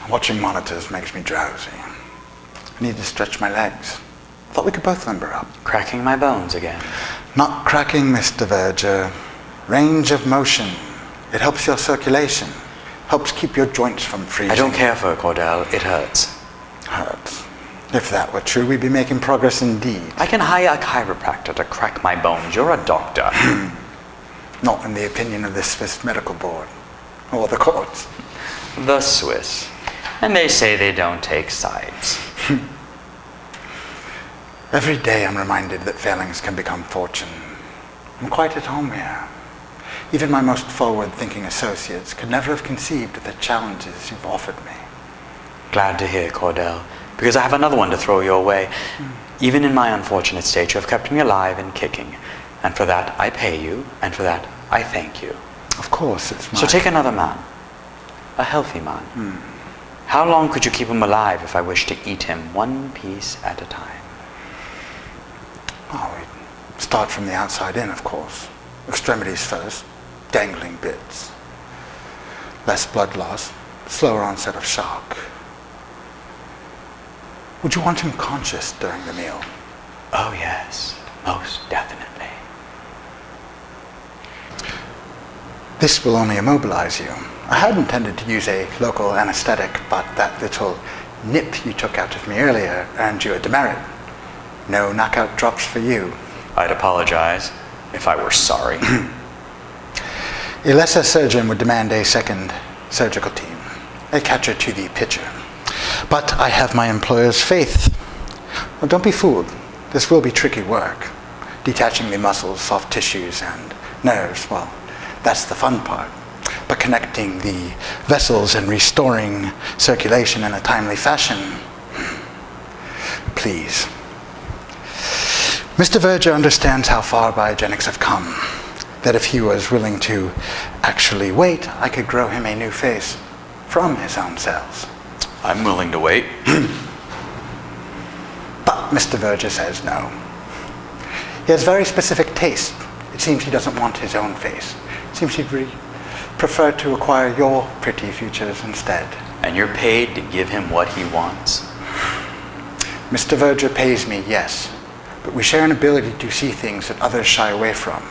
Watching monitors makes me drowsy. I need to stretch my legs. Thought we could both limber up. Cracking my bones again. Not cracking, Mr. Verger. Range of motion. It helps your circulation. Helps keep your joints from freezing. I don't care for it, Cordell. It hurts. Hurts. If that were true, we'd be making progress indeed. I can hire a chiropractor to crack my bones. You're a doctor. Not in the opinion of the Swiss Medical Board. Or the courts. The Swiss. And they say they don't take sides. Every day I'm reminded that failings can become fortune. I'm quite at home here. Even my most forward-thinking associates could never have conceived of the challenges you've offered me. Glad to hear, Cordell, because I have another one to throw your way. Even in my unfortunate state, you have kept me alive and kicking. And for that, I pay you, and for that, I thank you. Of course, it's my... So take another man. A healthy man. How long could you keep him alive if I wished to eat him one piece at a time? Oh, we'd start from the outside in, of course. Extremities first, dangling bits. Less blood loss, slower onset of shock. Would you want him conscious during the meal? Oh yes, most definitely. This will only immobilize you. I had intended to use a local anesthetic, but that little nip you took out of me earlier earned you a demerit. No knockout drops for you. I'd apologize if I were sorry. A lesser surgeon would demand a second surgical team, a catcher to the pitcher. But I have my employer's faith. Well, don't be fooled. This will be tricky work. Detaching the muscles, soft tissues, and nerves, well, that's the fun part. But connecting the vessels and restoring circulation in a timely fashion, please. Mr. Verger understands how far biogenics have come. That if he was willing to actually wait, I could grow him a new face from his own cells. I'm willing to wait. But Mr. Verger says no. He has very specific taste. It seems he doesn't want his own face. It seems he'd prefer to acquire your pretty features instead. And you're paid to give him what he wants? Mr. Verger pays me, yes. But we share an ability to see things that others shy away from.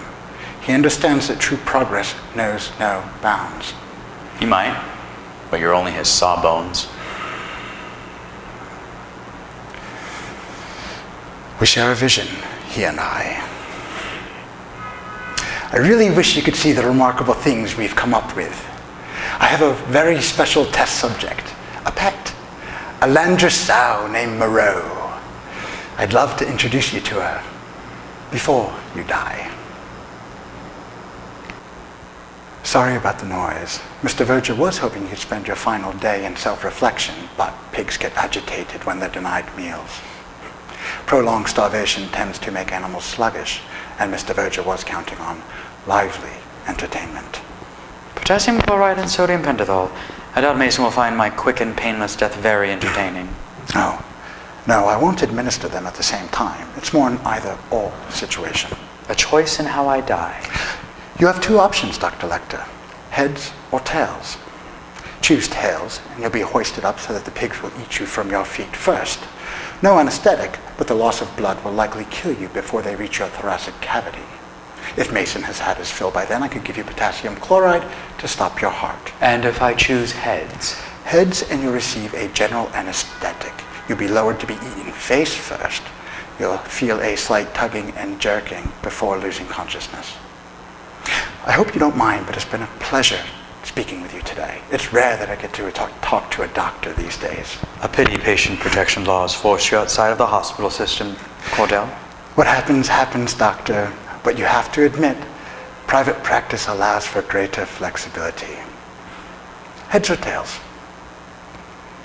He understands that true progress knows no bounds. He might, but you're only his sawbones. We share a vision, he and I. I really wish you could see the remarkable things we've come up with. I have a very special test subject, a pet, a Landra sow named Moreau. I'd love to introduce you to her before you die. Sorry about the noise. Mr. Verger was hoping you could spend your final day in self-reflection, but pigs get agitated when they're denied meals. Prolonged starvation tends to make animals sluggish, and Mr. Verger was counting on lively entertainment. Potassium chloride and sodium pentothal. I doubt Mason will find my quick and painless death very entertaining. Oh. No, I won't administer them at the same time. It's more an either-or situation. A choice in how I die. You have two options, Dr. Lecter. Heads or tails. Choose tails, and you'll be hoisted up so that the pigs will eat you from your feet first. No anesthetic, but the loss of blood will likely kill you before they reach your thoracic cavity. If Mason has had his fill by then, I could give you potassium chloride to stop your heart. And if I choose heads? Heads, and you'll receive a general anesthetic. You'll be lowered to be eaten face first. You'll feel a slight tugging and jerking before losing consciousness. I hope you don't mind, but it's been a pleasure speaking with you today. It's rare that I get to talk to a doctor these days. A pity patient protection laws force you outside of the hospital system, Cordell. What happens, happens, doctor. But you have to admit, private practice allows for greater flexibility. Heads or tails?